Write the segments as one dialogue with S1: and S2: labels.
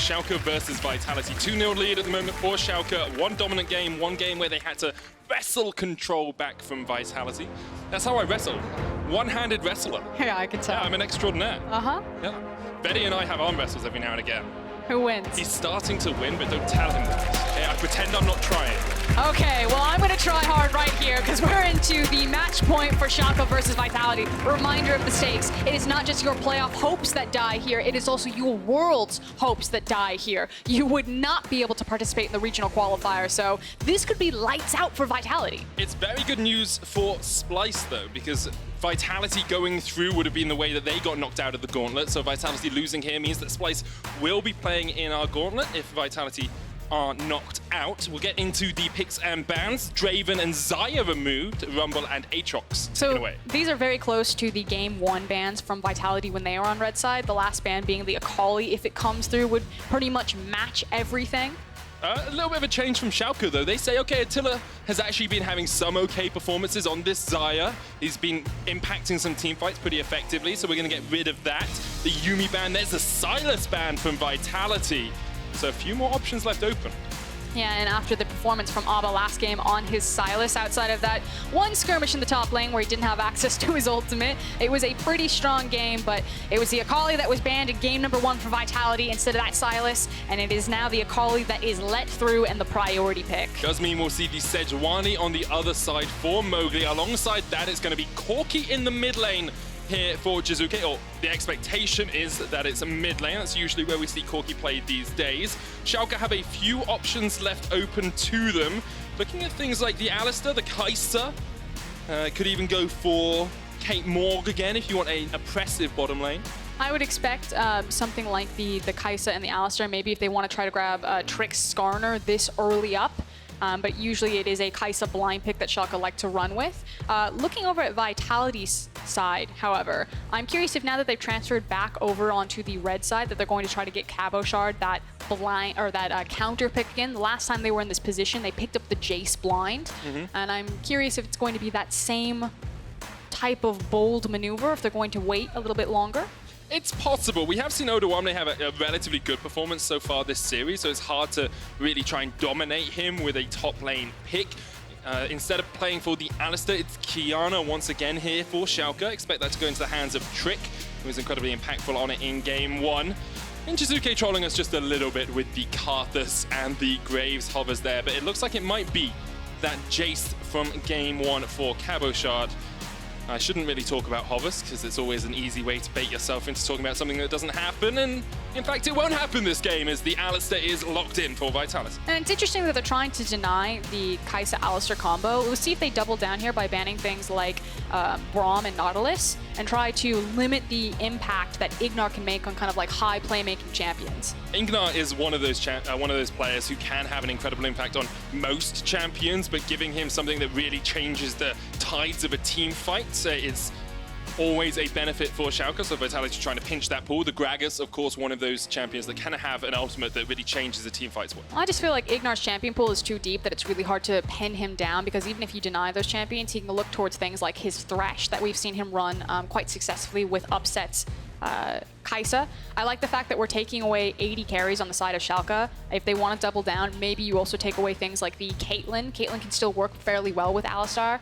S1: Schalke versus Vitality. 2-0 lead at the moment for Schalke. One dominant game, one game where they had to wrestle control back from Vitality. That's how I wrestle. One-handed wrestler.
S2: Yeah, I can tell.
S1: Yeah, I'm an extraordinaire.
S2: Uh-huh.
S1: Yeah. Betty and I have arm wrestles every now and again.
S2: Who wins?
S1: He's starting to win, but don't tell him that. Okay, I pretend I'm not trying.
S2: Okay, well, I'm going to try hard right here because we're into the match point for Schalke versus Vitality. Reminder of the stakes. It is not just your playoff hopes that die here. It is also your world's hopes that die here. You would not be able to participate in the regional qualifier, so this could be lights out for Vitality.
S1: It's very good news for Splyce, though, because Vitality going through would have been the way that they got knocked out of the gauntlet. So Vitality losing here means that Splyce will be playing in our gauntlet if Vitality are knocked out. We'll get into the picks and bans. Draven and Xayah removed, Rumble and Aatrox taken away.
S2: These are very close to the game 1 bans from Vitality when they are on red side. The last ban being the Akali, if it comes through, would pretty much match everything.
S1: A little bit of a change from Schalke, though. They say, okay, Attila has actually been having some okay performances on this Xayah. He's been impacting some team fights pretty effectively, so we're going to get rid of that. The Yuumi ban, there's the Silas ban from Vitality. So a few more options left open.
S2: Yeah, and after the performance from Abba last game on his Silas, outside of that one skirmish in the top lane where he didn't have access to his ultimate, it was a pretty strong game, but it was the Akali that was banned in game number 1 for Vitality instead of that Silas, and it is now the Akali that is let through and the priority pick.
S1: Does mean we'll see the Sejuani on the other side for Mowgli. Alongside that, it's going to be Corki in the mid lane here for Jiizuké, or the expectation is that it's a mid lane. That's usually where we see Corki played these days. Schalke have a few options left open to them. Looking at things like the Alistar, the Kai'Sa, could even go for Kate Morg again if you want an oppressive bottom lane.
S2: I would expect something like the Kai'Sa and the Alistar, maybe if they want to try to grab Trix Skarner this early up. But usually it is a Kai'Sa blind pick that Schalke like to run with. Looking over at Vitality's side, however, I'm curious if now that they've transferred back over onto the red side that they're going to try to get Cabochard, that blind or that counter pick again. The last time they were in this position, they picked up the Jace blind, and I'm curious if it's going to be that same type of bold maneuver, if they're going to wait a little bit longer.
S1: It's possible. We have seen Odoamne have a relatively good performance so far this series, so it's hard to really try and dominate him with a top lane pick. Instead of playing for the Alistar, it's Qiyana once again here for Schalke. Expect that to go into the hands of Trick, who was incredibly impactful on it in game 1. And Jiizuké trolling us just a little bit with the Karthus and the Graves hovers there, but it looks like it might be that Jace from game 1 for Cabochard. I shouldn't really talk about hovers because it's always an easy way to bait yourself into talking about something that doesn't happen, and in fact it won't happen this game as the Alistar is locked in for Vitality.
S2: And it's interesting that they're trying to deny the Kai'Sa Alistar combo. We'll see if they double down here by banning things like Braum and Nautilus and try to limit the impact that IgNar can make on kind of like high playmaking champions.
S1: IgNar is one of those players who can have an incredible impact on most champions, but giving him something that really changes the tides of a team fight is always a benefit for Schalke, so Vitality trying to pinch that pool. The Gragas, of course, one of those champions that can have an ultimate that really changes the team fights well.
S2: I just feel like IgNar's champion pool is too deep that it's really hard to pin him down, because even if you deny those champions, he can look towards things like his Thresh that we've seen him run quite successfully with upsets. Kai'Sa. I like the fact that we're taking away 80 carries on the side of Schalke. If they want to double down, maybe you also take away things like the Caitlyn. Caitlyn can still work fairly well with Alistar.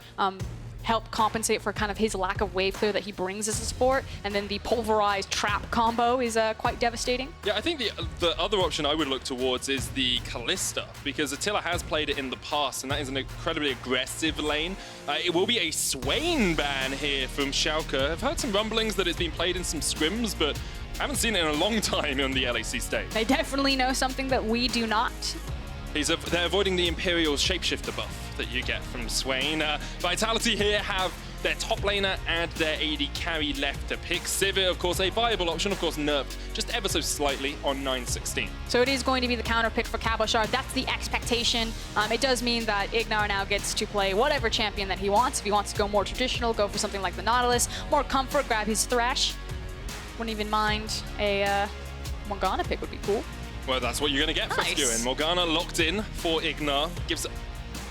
S2: Help compensate for kind of his lack of wave clear that he brings as a support, and then the pulverized trap combo is quite devastating.
S1: Yeah, I think the other option I would look towards is the Kalista, because Attila has played it in the past, and that is an incredibly aggressive lane. It will be a Swain ban here from Schalke. I've heard some rumblings that it's been played in some scrims, but I haven't seen it in a long time on the LEC stage.
S2: They definitely know something that we do not.
S1: They're avoiding the Imperial shapeshifter buff that you get from Swain. Vitality here have their top laner and their AD carry left to pick. Sivir, of course, a viable option, of course, nerfed just ever so slightly on 9.16.
S2: So it is going to be the counter pick for Cabochard. That's the expectation. It does mean that IgNar now gets to play whatever champion that he wants. If he wants to go more traditional, go for something like the Nautilus. More comfort, grab his Thresh. Wouldn't even mind a Morgana pick would be cool.
S1: Well, that's what you're going to get, Froskurinn. Morgana locked in for IgNar. Gives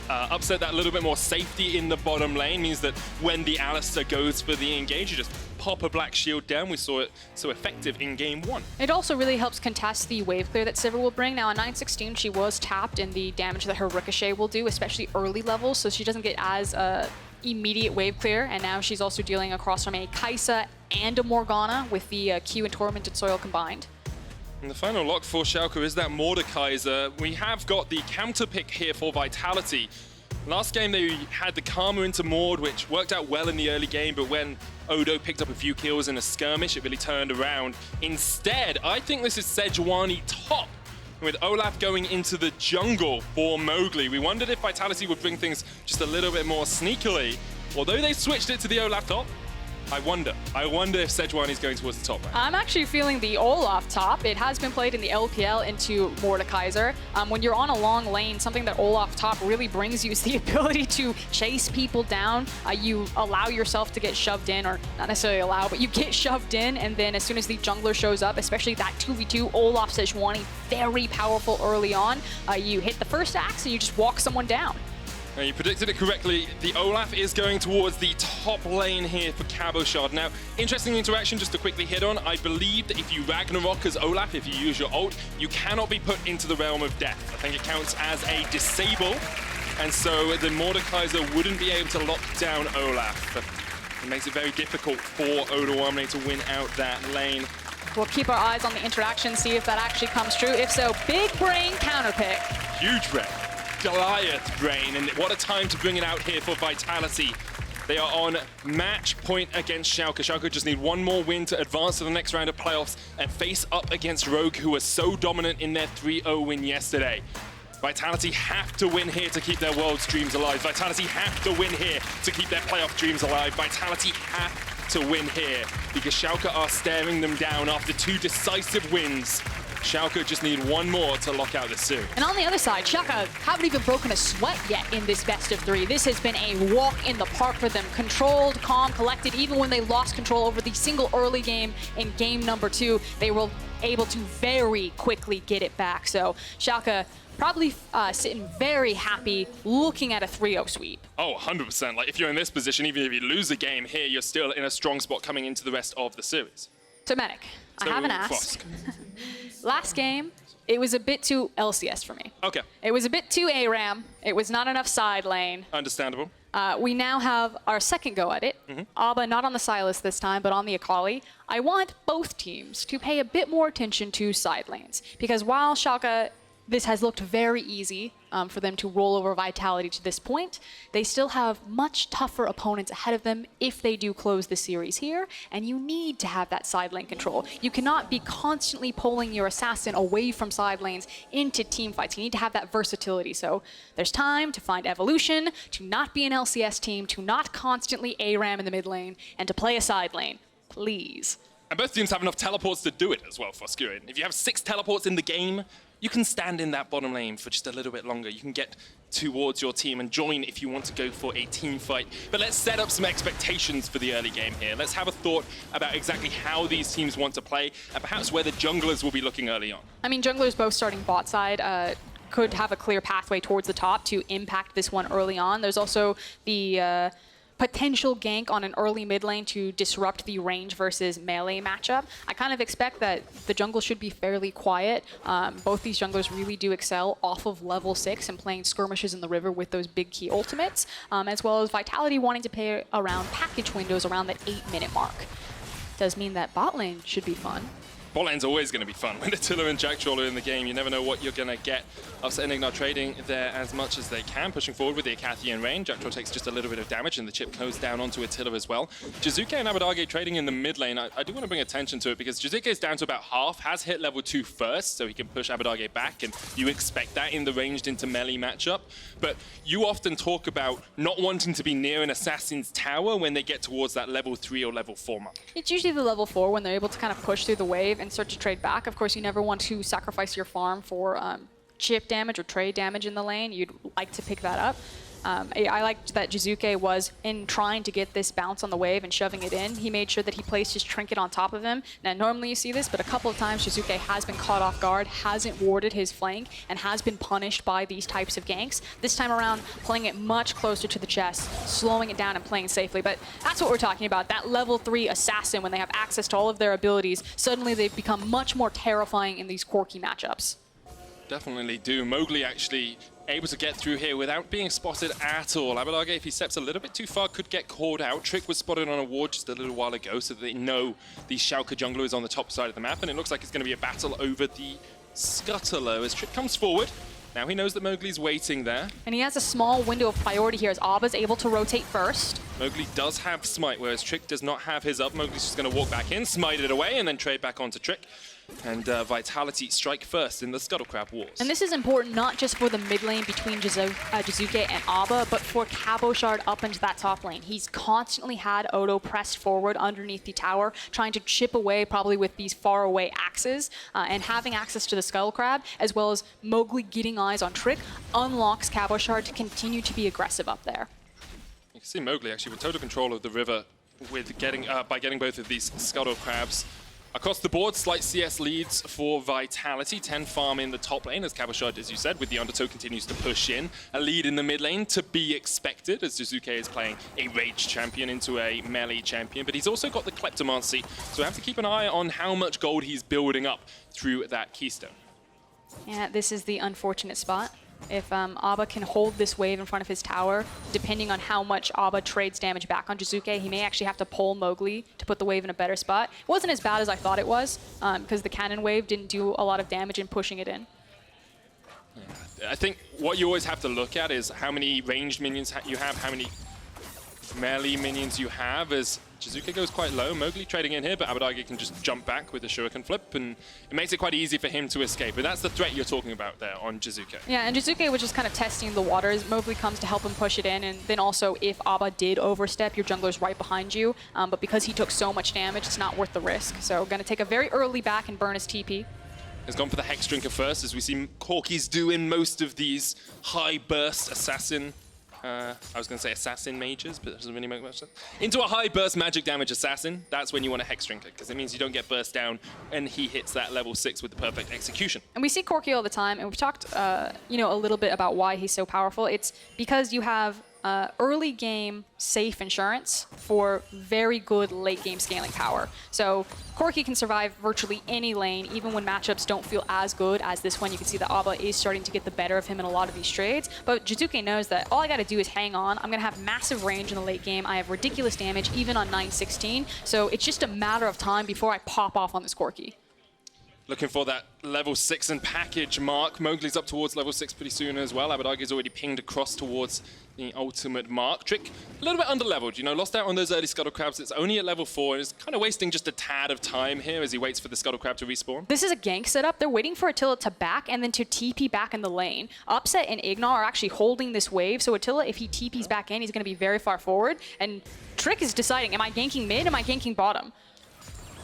S1: upset that little bit more safety in the bottom lane. Means that when the Alistar goes for the engage, you just pop a black shield down. We saw it so effective in game 1.
S2: It also really helps contest the wave clear that Sivir will bring. Now, on 916, she was tapped in the damage that her Ricochet will do, especially early levels, so she doesn't get as immediate wave clear. And now she's also dealing across from a Kai'Sa and a Morgana with the Q and Tormented Soil combined.
S1: And the final lock for Schalke is that Mordekaiser. We have got the counter pick here for Vitality. Last game they had the Karma into Mord, which worked out well in the early game, but when Odo picked up a few kills in a skirmish, it really turned around. Instead, I think this is Sejuani top, with Olaf going into the jungle for Mowgli. We wondered if Vitality would bring things just a little bit more sneakily. Although they switched it to the Olaf top, I wonder if Sejuani's going towards the top right.
S2: I'm actually feeling the Olaf top. It has been played in the LPL into Mordekaiser. When you're on a long lane, something that Olaf top really brings you is the ability to chase people down. You allow yourself to get shoved in, or not necessarily allow, but you get shoved in, and then as soon as the jungler shows up, especially that 2v2, Olaf Sejuani, very powerful early on. You hit the first axe and you just walk someone down.
S1: Now, you predicted it correctly. The Olaf is going towards the top lane here for Cabochard. Now, interesting interaction just to quickly hit on. I believe that if you Ragnarok as Olaf, if you use your ult, you cannot be put into the realm of death. I think it counts as a disable. And so the Mordekaiser wouldn't be able to lock down Olaf. It makes it very difficult for Odoamne to win out that lane.
S2: We'll keep our eyes on the interaction, see if that actually comes true. If so, big brain counterpick.
S1: Huge brain. Goliath brain, and what a time to bring it out here for Vitality. They are on match point against Schalke. Schalke just need one more win to advance to the next round of playoffs and face up against Rogue, who was so dominant in their 3-0 win yesterday. Vitality have to win here to keep their world's dreams alive. Vitality have to win here to keep their playoff dreams alive. Vitality have to win here because Schalke are staring them down after 2 decisive wins. Schalke just need one more to lock out this series.
S2: And on the other side, Schalke haven't even broken a sweat yet in this best of 3. This has been a walk in the park for them. Controlled, calm, collected. Even when they lost control over the single early game in game number 2, they were able to very quickly get it back. So Schalke probably sitting very happy looking at a 3-0 sweep.
S1: Oh, 100%. Like, if you're in this position, even if you lose a game here, you're still in a strong spot coming into the rest of the series.
S2: So, Medic, I have an ask. Last game, it was a bit too LCS for me.
S1: Okay.
S2: It was a bit too ARAM. It was not enough side lane.
S1: Understandable.
S2: We now have our second go at it. Abba not on the Silas this time, but on the Akali. I want both teams to pay a bit more attention to side lanes, because while Schalke, this has looked very easy for them to roll over Vitality to this point, they still have much tougher opponents ahead of them if they do close the series here, and you need to have that side lane control. You cannot be constantly pulling your assassin away from side lanes into team fights. You need to have that versatility. So there's time to find evolution, to not be an LCS team, to not constantly ARAM in the mid lane, and to play a side lane. Please.
S1: And both teams have enough teleports to do it as well, Froskurinn. If you have 6 teleports in the game, you can stand in that bottom lane for just a little bit longer. You can get towards your team and join if you want to go for a team fight. But let's set up some expectations for the early game here. Let's have a thought about exactly how these teams want to play and perhaps where the junglers will be looking early on.
S2: I mean, junglers both starting bot side could have a clear pathway towards the top to impact this one early on. There's also the potential gank on an early mid lane to disrupt the range versus melee matchup. I kind of expect that the jungle should be fairly quiet. Both these junglers really do excel off of level 6 and playing skirmishes in the river with those big key ultimates, as well as Vitality wanting to play around package windows around that 8-minute mark. Does mean that bot lane should be fun.
S1: Bot lane's always going to be fun. When Attila and Jactroll are in the game, you never know what you're going to get. Upset IgNar trading there as much as they can, pushing forward with the Akali in range. Jactroll takes just a little bit of damage, and the chip goes down onto Attila as well. Jiizuké and Abbedagge trading in the mid lane. I do want to bring attention to it because Jiizuké is down to about half, has hit level 2 first, so he can push Abbedagge back, and you expect that in the ranged into melee matchup. But you often talk about not wanting to be near an assassin's tower when they get towards that level 3 or level 4 mark.
S2: It's usually the level 4 when they're able to kind of push through the wave and start to trade back. Of course, you never want to sacrifice your farm for chip damage or trade damage in the lane. You'd like to pick that up. I liked that Jiizuké was in trying to get this bounce on the wave and shoving it in. He made sure that he placed his trinket on top of him. Now, normally you see this, but a couple of times Jiizuké has been caught off guard, hasn't warded his flank, and has been punished by these types of ganks. This time around, playing it much closer to the chest, slowing it down and playing safely. But that's what we're talking about. That level 3 assassin, when they have access to all of their abilities, suddenly they've become much more terrifying in these Corki matchups.
S1: Definitely do. Mowgli actually able to get through here without being spotted at all. Abbedagge, if he steps a little bit too far, could get caught out. Trick was spotted on a ward just a little while ago, so they know the Schalke jungler is on the top side of the map, and it looks like it's going to be a battle over the scuttler as Trick comes forward. Now he knows that Mowgli's waiting there.
S2: And he has a small window of priority here as Abba's able to rotate first.
S1: Mowgli does have Smite, whereas Trick does not have his up. Mowgli's just going to walk back in, smite it away, and then trade back onto Trick. And Vitality strike first in the Scuttle Crab Wars.
S2: And this is important not just for the mid lane between Jiizuké and Abba, but for Cabochard up into that top lane. He's constantly had Odo pressed forward underneath the tower, trying to chip away probably with these far away axes, and having access to the Scuttle Crab, as well as Mowgli getting eyes on Trick, unlocks Cabochard to continue to be aggressive up there.
S1: You can see Mowgli actually with total control of the river with by getting both of these Scuttle Crabs. Across the board, slight CS leads for Vitality. 10 farm in the top lane as Cabochard, as you said, with the Undertow continues to push in. A lead in the mid lane to be expected as Jiizuké is playing a rage champion into a melee champion. But he's also got the Kleptomancy, so we have to keep an eye on how much gold he's building up through that keystone.
S2: Yeah, this is the unfortunate spot. If Abba can hold this wave in front of his tower, depending on how much Abba trades damage back on Jiizuké, he may actually have to pull Mowgli to put the wave in a better spot. It wasn't as bad as I thought it was, because the cannon wave didn't do a lot of damage in pushing it in.
S1: I think what you always have to look at is how many ranged minions you have, how many melee minions you have, as Jiizuké goes quite low. Mowgli trading in here, but Abbedagge can just jump back with the shuriken flip, and it makes it quite easy for him to escape. But that's the threat you're talking about there on Jiizuké.
S2: Yeah, and Jiizuké was just kind of testing the waters. Mowgli comes to help him push it in, and then also if Abba did overstep, your jungler's right behind you. But because he took so much damage, it's not worth the risk. So going to take a very early back and burn his TP.
S1: Has gone for the Hex Drinker first, as we see Corki's do in most of these high burst assassin. I was going to say assassin mages, but that doesn't really make much sense. Into a high burst magic damage assassin, that's when you want a Hex Drinker, because it means you don't get burst down and he hits that level 6 with the perfect execution. And
S2: we see Corki all the time, and we've talked you know, a little bit about why he's so powerful. It's because you have early game safe insurance for very good late game scaling power. So Corki can survive virtually any lane, even when matchups don't feel as good as this one. You can see that Abba is starting to get the better of him in a lot of these trades, but Jiizuké knows that all I gotta do is hang on. I'm gonna have massive range in the late game. I have ridiculous damage, even on 916, so it's just a matter of time before I pop off on this Corki.
S1: Looking for that level 6 and package mark. Mowgli's up towards level 6 pretty soon as well. Abbedagge is already pinged across towards the ultimate mark. Trick, a little bit under-leveled, you know, lost out on those early Scuttle Crabs. It's only at level 4 and is kind of wasting just a tad of time here as he waits for the Scuttle Crab to respawn.
S2: This is a gank setup. They're waiting for Attila to back and then to TP back in the lane. Upset and IgNar are actually holding this wave, so Attila, if he TPs back in, he's going to be very far forward. And Trick is deciding, am I ganking mid, am I ganking bottom?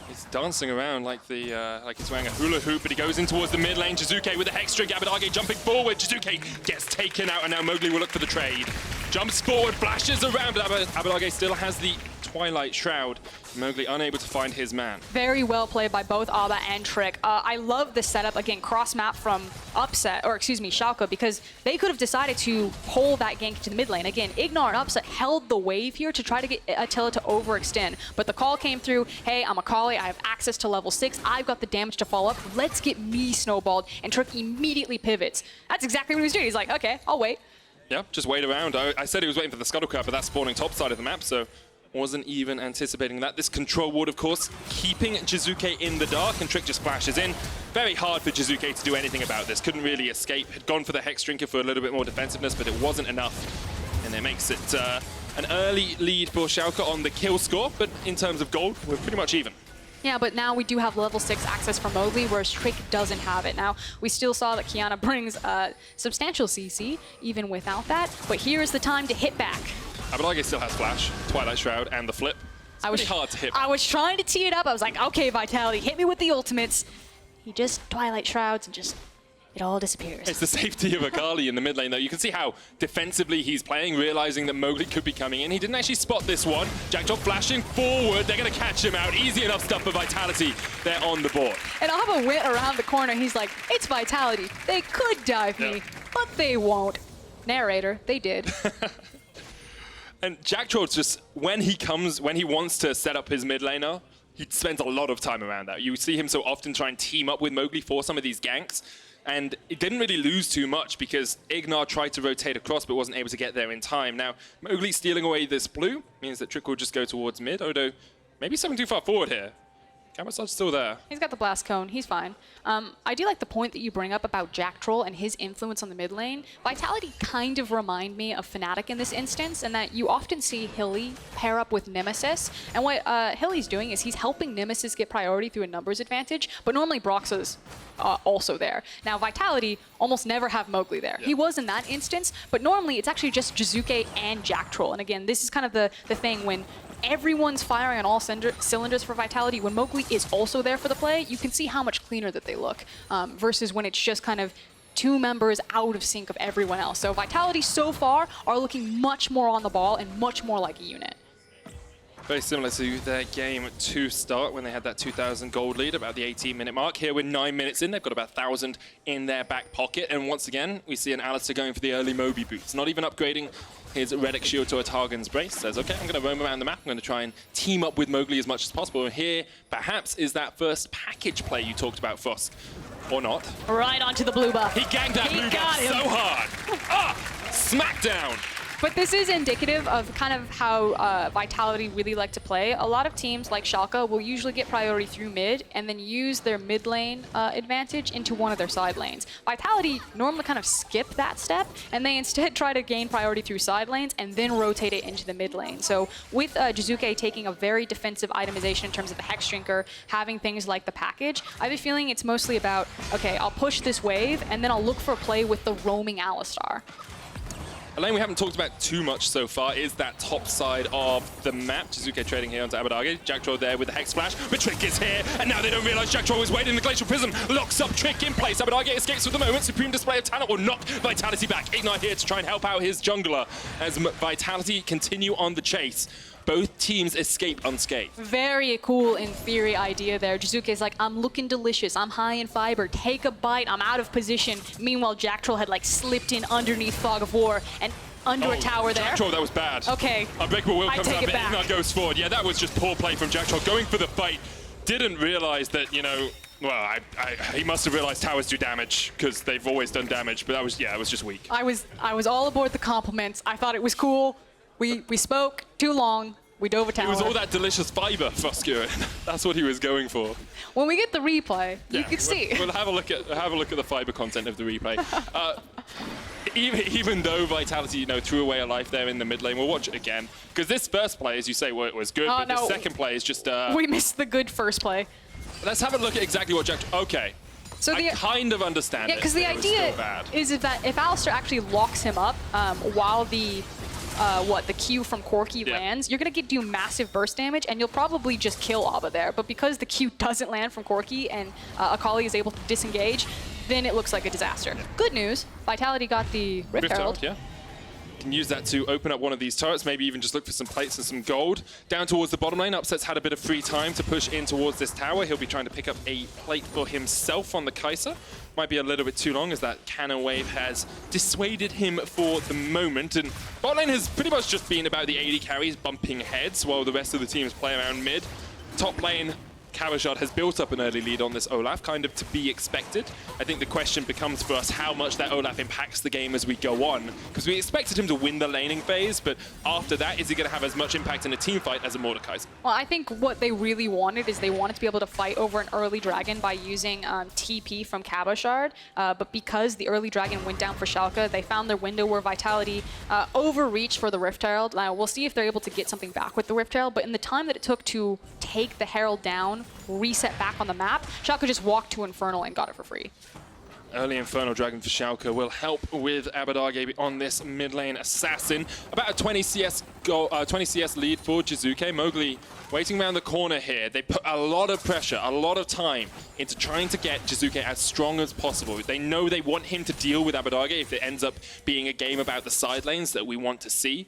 S1: He's dancing around like like he's wearing a hula hoop, but he goes in towards the mid lane. Jiizuké with the Hex Drink, Abbedagge jumping forward. Jiizuké gets taken out, and now Mowgli will look for the trade. Jumps forward, flashes around, but Abbedagge still has the Twilight Shroud. Mowgli unable to find his man. Very
S2: well played by both Abba and Trick. I love this setup, again, cross-map from Upset, or excuse me, Schalke, because they could have decided to pull that gank to the mid lane. Again, IgNar and Upset held the wave here to try to get Attila to overextend, but the call came through, hey, I'm Akali, I have access to level 6, I've got the damage to follow up, let's get me snowballed, and Trick immediately pivots. That's exactly what he was doing. He's like, okay, I'll wait.
S1: Yeah, just wait around. I said he was waiting for the Scuttle Crab, but that's spawning top side of the map, so wasn't even anticipating that. This control ward, of course, keeping Jiizuké in the dark, and Trick just flashes in. Very hard for Jiizuké to do anything about this. Couldn't really escape. Had gone for the Hex Drinker for a little bit more defensiveness, but it wasn't enough. And it makes it an early lead for Schalke on the kill score, but in terms of gold, we're pretty much even.
S2: Yeah, but now we do have level 6 access for Mowgli, whereas Trick doesn't have it. Now, we still saw that Qiyana brings substantial CC, even without that, but here's the time to hit back.
S1: Abbedagge still has Flash, Twilight Shroud, and the flip. It's pretty hard to hit back.
S2: I was trying to tee it up. I was like, okay, Vitality, hit me with the ultimates. He just Twilight Shrouds and just it all disappears.
S1: It's the safety of Akali in the mid lane, though. You can see how defensively he's playing, realizing that Mowgli could be coming in. He didn't actually spot this one. Jactroll flashing forward. They're going to catch him out. Easy enough stuff for Vitality. They're on the board.
S2: And Abba went around the corner. He's like, it's Vitality. They could dive me, but they won't. Narrator, they did.
S1: And Jactroll's just, when he wants to set up his mid laner, he spends a lot of time around that. You see him so often try and team up with Mowgli for some of these ganks. And it didn't really lose too much because IgNar tried to rotate across but wasn't able to get there in time. Now, Mowgli stealing away this blue means that Trick will just go towards mid. Odo, maybe something too far forward here. Cabochard's still there.
S2: He's got the blast cone. He's fine. I do like the point that you bring up about Jactroll and his influence on the mid lane. Vitality kind of remind me of Fnatic in this instance, in that you often see Hilly pair up with Nemesis. And what Hilly's doing is he's helping Nemesis get priority through a numbers advantage, but normally Broxa's also there. Now, Vitality almost never have Mowgli there. Yeah. He was in that instance, but normally it's actually just Jiizuké and Jactroll. And again, this is kind of the thing when everyone's firing on all cylinders for Vitality. When Mowgli is also there for the play, you can see how much cleaner that they look versus when it's just kind of two members out of sync of everyone else. So Vitality so far are looking much more on the ball and much more like a unit.
S1: Very similar to their game to start when they had that 2,000 gold lead about the 18-minute mark. Here we're 9 minutes in. They've got about 1,000 in their back pocket. And once again, we see an Alistar going for the early Moby boots. Not even upgrading his Relic Shield to a Targon's Brace. Says, okay, I'm going to roam around the map. I'm going to try and team up with Mowgli as much as possible. And here, perhaps, is that first package play you talked about, Frosk. Or not.
S2: Right onto the blue buff.
S1: He ganked that blue buff so hard. Smackdown.
S2: But this is indicative of kind of how Vitality really like to play. A lot of teams like Schalke will usually get priority through mid and then use their mid lane advantage into one of their side lanes. Vitality normally kind of skip that step and they instead try to gain priority through side lanes and then rotate it into the mid lane. So with Jiizuké taking a very defensive itemization in terms of the Hex Drinker, having things like the package, I have a feeling it's mostly about, okay, I'll push this wave and then I'll look for a play with the roaming Alistar.
S1: A lane we haven't talked about too much so far is that top side of the map. Jiizuké trading here onto Abbedagge. Jactroll there with the Hex Splash, but Trick is here, and now they don't realize Jactroll is waiting. The Glacial Prism locks up Trick in place. Abbedagge escapes for the moment. Supreme Display of Talent will knock Vitality back. IgNar here to try and help out his jungler as Vitality continue on the chase. Both teams escape unscathed. Very
S2: cool, in theory, idea there. Jiizuké's like, I'm looking delicious. I'm high in fiber. Take a bite. I'm out of position. Meanwhile, Jactroll had like slipped in underneath Fog of War and under a tower there.
S1: Jactroll, that was bad.
S2: Okay.
S1: Unbreakable Will comes out, but IgNar goes forward. Yeah, that was just poor play from Jactroll. Going for the fight. Didn't realize that, you know, well, he must have realized towers do damage because they've always done damage, but that was, yeah, it was just weak.
S2: I was all aboard the compliments. I thought it was cool. We spoke too long. We dove a tower.
S1: It was all that delicious fiber, Froskurinn. That's what he was going for.
S2: When we get the replay, you can see.
S1: We'll have a look at the fiber content of the replay. Even though Vitality, you know, threw away a life there in the mid lane, we'll watch it again because this first play, as you say, was good, but the second play is just.
S2: We missed the good first play.
S1: Let's have a look at exactly what Jack. Okay. So I kind of understand.
S2: Yeah, because the idea is that if Alistar actually locks him up while the Q from Corki lands, you're going to do massive burst damage, and you'll probably just kill Abba there. But because the Q doesn't land from Corki and Akali is able to disengage, then it looks like a disaster. Good news, Vitality got the Rift Herald.
S1: Yeah. Can use that to open up one of these turrets, maybe even just look for some plates and some gold. Down towards the bottom lane, Upset's had a bit of free time to push in towards this tower. He'll be trying to pick up a plate for himself on the Kai'Sa. Might be a little bit too long as that cannon wave has dissuaded him for the moment. And bot lane has pretty much just been about the AD carries bumping heads while the rest of the teams play around mid. Top lane, Cabochard has built up an early lead on this Olaf, kind of to be expected. I think the question becomes for us how much that Olaf impacts the game as we go on, because we expected him to win the laning phase, but after that, is he going to have as much impact in a team fight as a Mordekaiser?
S2: Well, I think what they really wanted is they wanted to be able to fight over an early dragon by using TP from Cabochard, but because the early dragon went down for Schalke, they found their window where Vitality overreached for the Rift Herald. Now, we'll see if they're able to get something back with the Rift Herald, but in the time that it took to take the Herald down, reset back on the map, Schalke just walked to Infernal and got it for free.
S1: Early Infernal Dragon for Schalke will help with Abbedagge on this mid lane assassin. About a 20 CS lead for Jiizuké. Mowgli waiting around the corner here. They put a lot of pressure, a lot of time into trying to get Jiizuké as strong as possible. They know they want him to deal with Abbedagge if it ends up being a game about the side lanes that we want to see.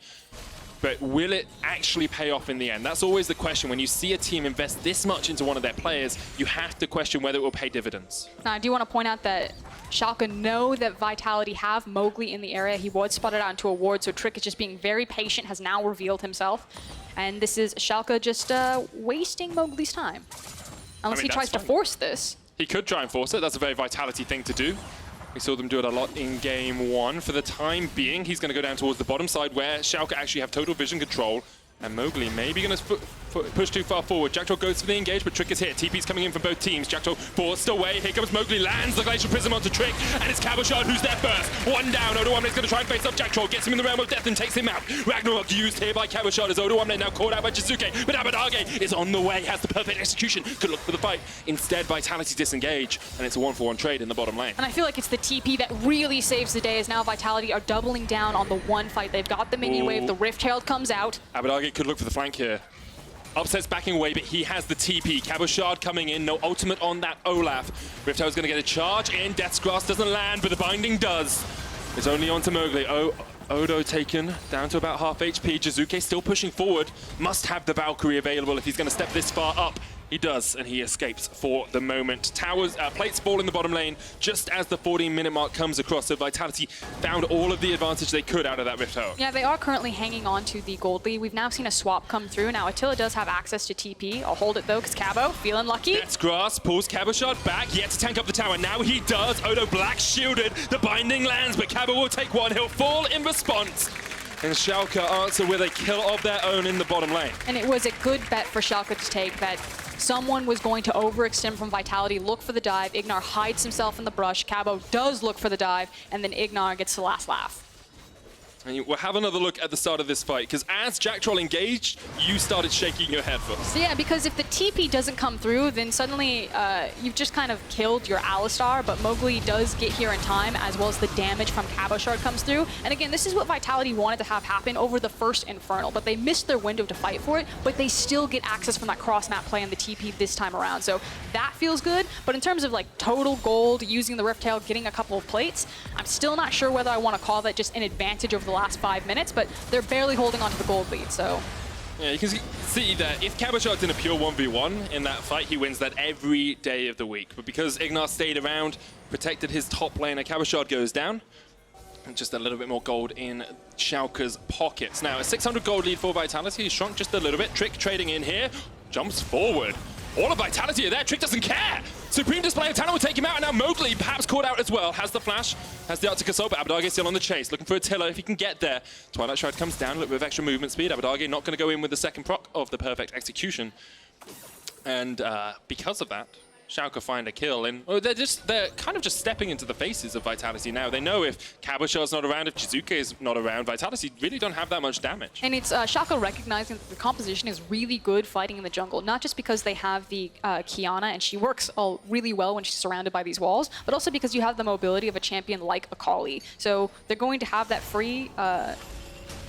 S1: But will it actually pay off in the end? That's always the question. When you see a team invest this much into one of their players, you have to question whether it will pay dividends.
S2: Now, I do want to point out that Schalke know that Vitality have Mowgli in the area. He was spotted out into a ward, so Trick is just being very patient, has now revealed himself. And this is Schalke just wasting Mowgli's time. Unless he tries to force this.
S1: He could try and force it. That's a very Vitality thing to do. We saw them do it a lot in game one. For the time being, he's going to go down towards the bottom side where Schalke actually have total vision control. And Mowgli maybe going to push too far forward. Jactroll goes for the engage, but Trick is here. TP's coming in from both teams. Jactroll forced away. Here comes Mowgli, lands the Glacial Prism onto Trick, and it's Cabochard who's there first. One down. Odoamne is going to try and face up Jactroll, gets him in the realm of death and takes him out. Ragnarok used here by Cabochard as Odoamne now caught out by Jiizuké, but Abbedagge is on the way, has the perfect execution, could look for the fight. Instead, Vitality disengage, and it's a 1-for-1 trade in the bottom lane.
S2: And I feel like it's the TP that really saves the day, as now Vitality are doubling down on the one fight. They've got the minion wave, the Rift Herald comes out.
S1: Abbedagge could look for the flank here. Upset's backing away, but he has the TP. Cabochard coming in, no ultimate on that Olaf. Rift Herald's gonna get a charge in. Death's Grasp doesn't land, but the binding does. It's only onto Mowgli. Odo taken down to about half HP. Jiizuké still pushing forward. Must have the Valkyrie available if he's gonna step this far up. He does, and he escapes for the moment. Towers, plates fall in the bottom lane just as the 14-minute mark comes across. So Vitality found all of the advantage they could out of that Rift Herald.
S2: Yeah, they are currently hanging on to the gold lead. We've now seen a swap come through. Now Attila does have access to TP. I'll hold it though, because Cabo feeling lucky.
S1: Death's Grasp pulls Cabochard back, yet to tank up the tower. Now he does. Odo black shielded. The binding lands, but Cabo will take one. He'll fall in response. And Schalke answer with a kill of their own in the bottom lane. And
S2: it was a good bet for Schalke to take, that someone was going to overextend from Vitality, look for the dive. IgNar hides himself in the brush. Cabo does look for the dive, and then IgNar gets the last laugh.
S1: And we'll have another look at the start of this fight, because as Jactroll engaged, you started shaking your head first.
S2: So yeah, because if the TP doesn't come through, then suddenly you've just kind of killed your Alistar, but Mowgli does get here in time, as well as the damage from Cabochard comes through. And again, this is what Vitality wanted to have happen over the first Infernal, but they missed their window to fight for it, but they still get access from that cross-map play on the TP this time around. So that feels good, but in terms of like total gold, using the Rift Herald, getting a couple of plates, I'm still not sure whether I want to call that just an advantage over the last 5 minutes, but they're barely holding on to the gold lead, so.
S1: Yeah, you can see that if Cabochard's in a pure 1v1 in that fight, he wins that every day of the week. But because IgNar stayed around, protected his top laner, Cabochard goes down. And just a little bit more gold in Schalke's pockets. Now, a 600 gold lead for Vitality. He's shrunk just a little bit. Trick trading in here, jumps forward. All of Vitality are there. Trick doesn't care. Supreme Display of Talent will take him out, and now Mowgli perhaps caught out as well. Has the flash, has the Arctic Assault, but Abbedagge still on the chase, looking for Attila if he can get there. Twilight Shroud comes down, a little bit of extra movement speed. Abbedagge not going to go in with the second proc of the perfect execution. And because of that, Schalke find a kill, and they're kind of just stepping into the faces of Vitality now. They know if Cabochard's not around, if Jiizuké is not around, Vitality really don't have that much damage.
S2: And it's Schalke recognizing that the composition is really good fighting in the jungle, not just because they have the Qiyana, and she works really well when she's surrounded by these walls, but also because you have the mobility of a champion like Akali. So they're going to have that free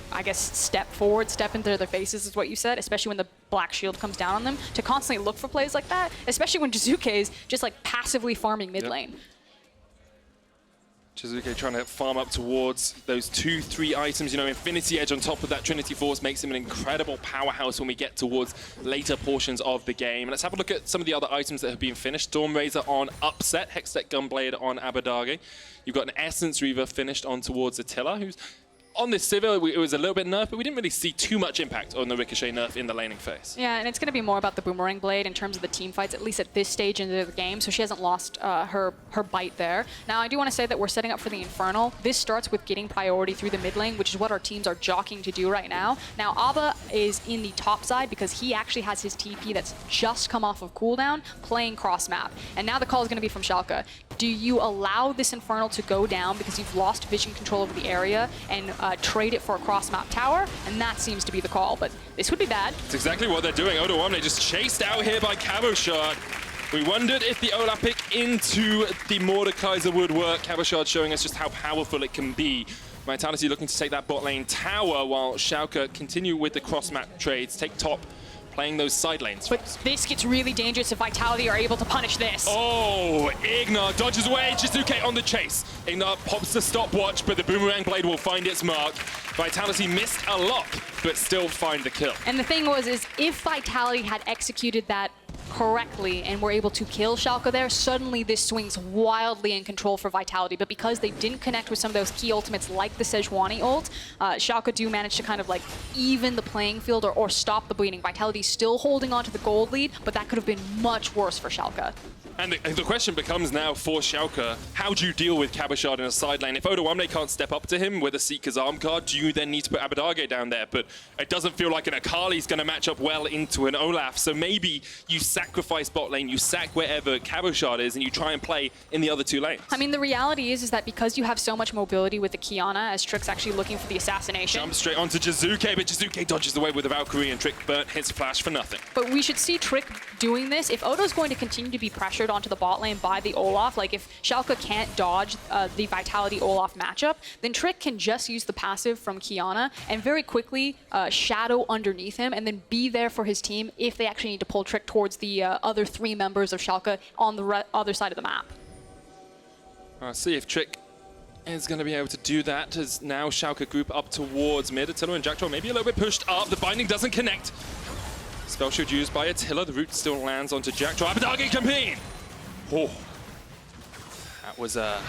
S2: I guess, step forward, step into their faces is what you said, especially when the black shield comes down on them, to constantly look for plays like that, especially when Jiizuké is just like passively farming mid lane.
S1: Jiizuké trying to farm up towards those 2-3 items. You know, Infinity Edge on top of that Trinity Force makes him an incredible powerhouse when we get towards later portions of the game. Let's have a look at some of the other items that have been finished. Storm Razor on Upset, Hextech Gunblade on Abbedagge. You've got an Essence Reaver finished on towards Attila, who's on this Sivir, it was a little bit nerfed, but we didn't really see too much impact on the Ricochet nerf in the laning phase. Yeah,
S2: and it's going to be more about the Boomerang Blade in terms of the team fights, at least at this stage into the game, so she hasn't lost her bite there. Now, I do want to say that we're setting up for the Infernal. This starts with getting priority through the mid lane, which is what our teams are jockeying to do right now. Now, Abba is in the top side because he actually has his TP that's just come off of cooldown, playing cross-map. And now the call is going to be from Schalke. Do you allow this Infernal to go down because you've lost vision control over the area and trade it for a cross-map tower? And that seems to be the call, but this would be bad.
S1: It's exactly what they're doing. Odoamne just chased out here by Cabochard. We wondered if the Olaf pick into the Mordekaiser would work. Cabochard showing us just how powerful it can be. Vitality looking to take that bot lane tower while Schalke continue with the cross-map trades, take top, playing those side lanes.
S2: But this gets really dangerous if Vitality are able to punish this.
S1: Oh, IgNar dodges away. Jiizuké on the chase. IgNar pops the stopwatch, but the boomerang blade will find its mark. Vitality missed a lot, but still find the kill.
S2: And the thing was, is if Vitality had executed that correctly and were able to kill Schalke there, suddenly this swings wildly in control for Vitality. But because they didn't connect with some of those key ultimates like the Sejuani ult, Schalke do manage to kind of like even the playing field or stop the bleeding. Vitality still holding on to the gold lead, but that could have been much worse for Schalke.
S1: And the question becomes now for Schalke, how do you deal with Cabochard in a side lane? If Odoamne can't step up to him with a Seeker's arm card, do you then need to put Abbedagge down there? But it doesn't feel like an Akali is going to match up well into an Olaf. So maybe you sacrifice bot lane, you sack wherever Cabochard is, and you try and play in the other two lanes.
S2: I mean, the reality is that because you have so much mobility with the Qiyana, as Trick's actually looking for the assassination.
S1: Jump straight onto Jiizuké, but Jiizuké dodges away with the Valkyrie, and Trick burnt his flash for nothing.
S2: But we should see Trick doing this. If Odo's going to continue to be pressured onto the bot lane by the Olaf, like if Schalke can't dodge the Vitality Olaf matchup, then Trick can just use the passive from Qiyana and very quickly shadow underneath him and then be there for his team if they actually need to pull Trick towards the other three members of Schalke on the other side of the map.
S1: I'll see if Trick is going to be able to do that as now Schalke group up towards mid. Attila and Jactroll maybe a little bit pushed up. The binding doesn't connect. Spell shield used by Attila. The root still lands onto Jactroll. Abbedagge compete! Oh, that was a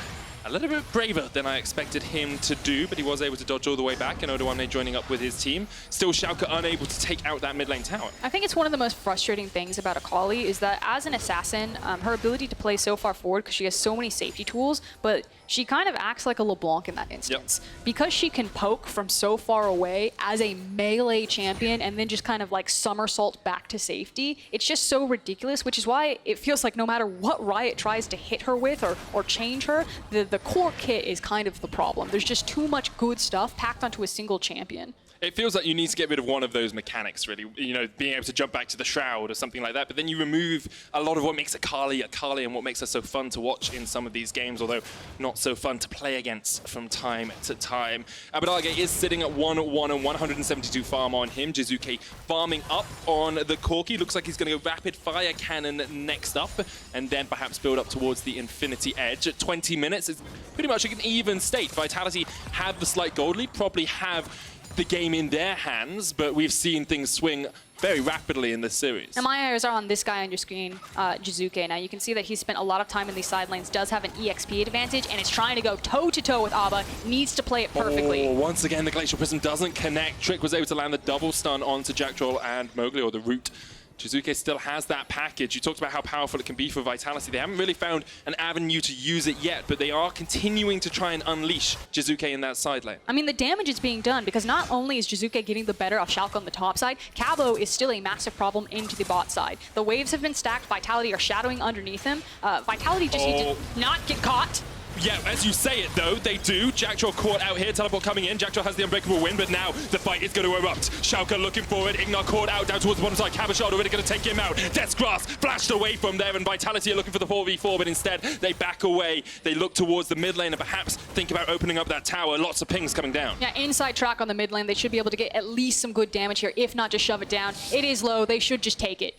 S1: little bit braver than I expected him to do, but he was able to dodge all the way back, and Odoamne joining up with his team. Still, Schalke unable to take out that mid lane tower.
S2: I think it's one of the most frustrating things about Akali is that as an assassin, her ability to play so far forward because she has so many safety tools, but she kind of acts like a LeBlanc in that instance. Yep. Because she can poke from so far away as a melee champion and then just kind of like somersault back to safety, it's just so ridiculous, which is why it feels like no matter what Riot tries to hit her with or change her, the core kit is kind of the problem. There's just too much good stuff packed onto a single champion.
S1: It feels like you need to get rid of one of those mechanics, really. You know, being able to jump back to the Shroud or something like that. But then you remove a lot of what makes Akali and what makes her so fun to watch in some of these games, although not so fun to play against from time to time. Abbedagge is sitting at 1-1 and 172 farm on him. Jiizuké farming up on the Corki. Looks like he's going to go rapid fire cannon next up, and then perhaps build up towards the Infinity Edge. At 20 minutes, it's pretty much an even state. Vitality have the slight gold lead, probably have the game in their hands, but we've seen things swing very rapidly in this series.
S2: And my eyes are on this guy on your screen, Jiizuké. Now you can see that he's spent a lot of time in these side lanes, does have an EXP advantage, and is trying to go toe-to-toe with Abba, needs to play it perfectly.
S1: Oh, once again, the Glacial Prism doesn't connect. Trick was able to land the double stun onto Jactroll and Mowgli, or the root. Jiizuké still has that package. You talked about how powerful it can be for Vitality. They haven't really found an avenue to use it yet, but they are continuing to try and unleash Jiizuké in that side lane.
S2: I mean, the damage is being done because not only is Jiizuké getting the better of Schalke on the top side, Cabo is still a massive problem into the bot side. The waves have been stacked. Vitality are shadowing underneath him. Vitality just need to not get caught.
S1: Yeah, as you say it though, they do. Jactroll caught out here, teleport coming in. Jactroll has the unbreakable win, but now the fight is going to erupt. Schalke looking for it. IgNar caught out down towards the bottom side. Cabochard already going to take him out. Death's Grasp flashed away from there, and Vitality are looking for the 4v4, but instead they back away. They look towards the mid lane and perhaps think about opening up that tower. Lots of pings coming down.
S2: Yeah, inside track on the mid lane. They should be able to get at least some good damage here, if not just shove it down. It is low. They should just take it.